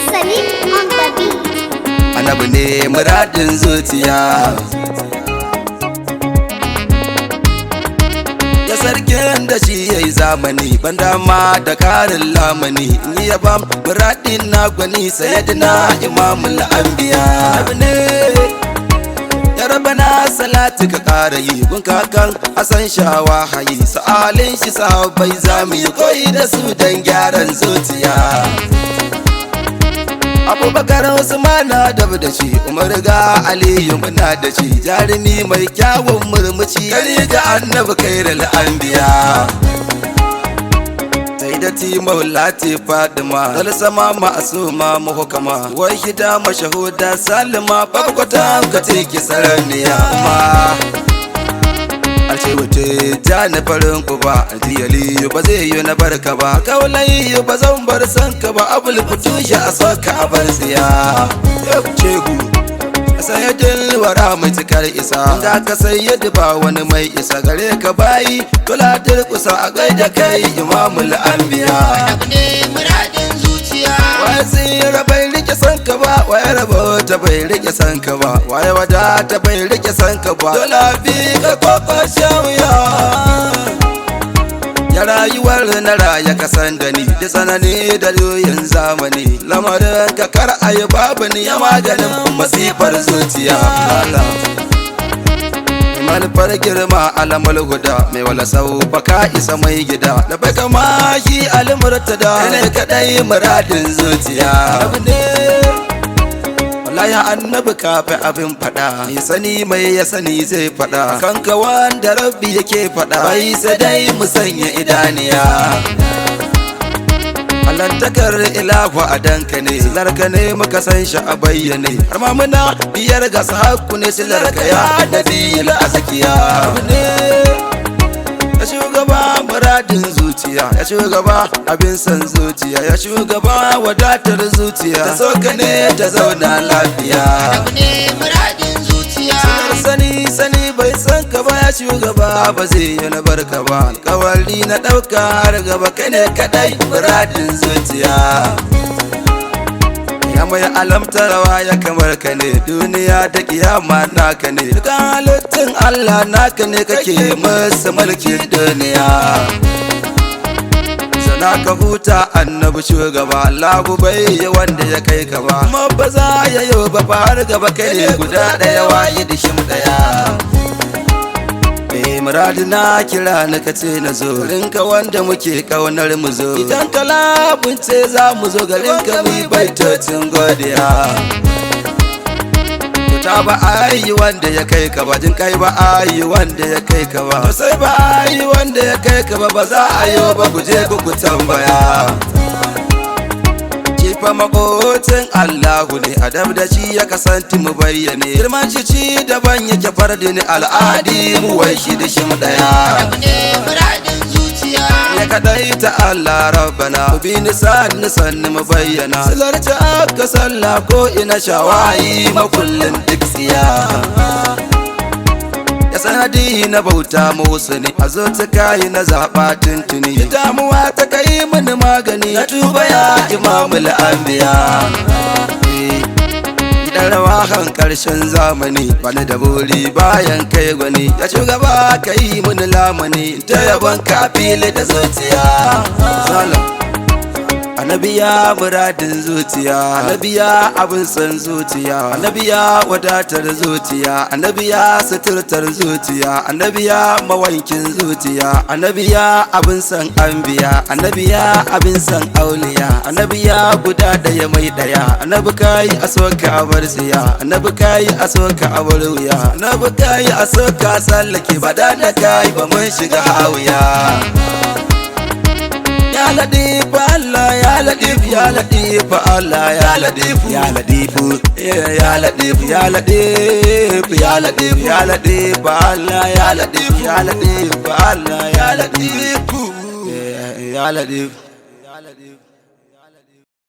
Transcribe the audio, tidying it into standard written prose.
Salim on the beat. Annabi ne muradin zuciya, ya sarkin da shi yayi zamani ban dama da karin lamani. Ni yaba muradin na gwani sayyidina imamul anbiya. Annabi ne ya rabana salati ka kara yi gun kakan Hassan shawa hayi sa'alin shi sahabbai zamu yi koyi da su dan gyaran zuciya. Abubakar Usman na dab da shi, Umar ga Aliyu muna da shi, jarumi mai kyawun murmushi kari ga annabi khairul anbiya. Sayyidati maulati Fatima dal sama ma'suma muhkama wahida mashahuda salima bakwata ka take saraniya ma alce wuce ja na farin ku ba aljiyali ba zai yi na barka ba kaulai ba zan bar san ka ba abul futushi a soka a bar tsiya cegu sayyidin wara mai cikar isa da ka sayyid ba wani mai isa gare ka bayi kula kusa a gaida kai imamul anbiya. ne muradin zuciya, Waye tsira bai rike san ka ba, waye rabota bai rike san ka ba, waye wadata bai rike san ka ba, dole bi ka koko shawuya. Ya rayuwar na raya ka san da ni da tsanani da doyin zamani, lamarin ka kar ayi babu ni ya maganin masifar zuciya. Manufar girma alamul guda mai wala sau baka isa mai gida da bai kama shi almurtada ne kadai muradin zuciya. Wallahi annabi kafi abin fada, mai sani mai ya sani zai fada, kanka wanda rabbi yake fada bai sai dai mu sanya idaniya. Alantakar ilahu a danka ne, silarka ne muka san shi a bayyane, har ma muna biyar ga sahaku ne silarka ya nabi a zakiya. Ya shugaba muradin zuciya, ya shugaba abin san zuciya, ya shugaba wadatar zuciya, ta soka ne ta zauna lafiya. ne muradin zuciya, Sani bai san ka ba ya shugaba ba zai yi na barka ba, alkawari na ɗauka har gaba kai ne kadai muradin zuciya. Ya mai alamtarawa ya kamar ka ne, duniya da kiyama naka ne, dukan halittun Allah naka ne kake masa mulkin duniya. Sana ka huta annabi shugaba, Allah bai yi wanda ya kai ka ba, kuma ba za ya yi ba har gaba kai ne guda ɗaya waye da shim ɗaya. Muradi na kira na kace na zo rinka wanda muke kaunar mu zo, idan ka labunce za mu zo garin ka mu baitocin godiya. Ta ba ayi wanda ya kai ka ba, jin kai ba ayi wanda ya kai ka ba, sai ba ayi wanda ya kai ka ba, ba za a yi ba ku je ku tambaya. Kifa makocin Allahu ne, adab da shi ya kasanti mu bayyane, girman shi daban yake fardi ne al'adi mu wai shi da shi mu daya. ne muradin zuciya, Ya kadai ta Allah rabbana, bi nisan mu bayyana, silarci aka salla ko ina shawayi makullin duk tsiya. Ya sanadi na bauta musu ne, a zo ta kayi na zaɓa tuntuni, ya damuwa ta kai mini magani, na tuba ya imamul anbiya. Gidan rawa kan karshen zamani, bani da buri bayan kai gwani, ya shugaba ka yi mini lamani, ta yabon kafili da zuciya. Annabiya muradin zuciya, annabiya abin san zuciya, annabiya wadatar zuciya, annabiya suturtar zuciya, annabiya mawankin zuciya, annabiya abin san anbiya, annabiya abin san auliya, annabiya guda daya mai daya, annabi kai a soka a bar tsiya, annabi kai a soka a bar wuya, annabi kai a soka sallake ba da kai ba mun shiga hawiya. Ya Latif Allah, ya Latif, ya Latif Allah, ya Latif, ya Latif, ya Latif, ya Latif, ya Latif, ya Latif Allah, ya Latif, ya Latif Allah, ya Latif, ya Latif.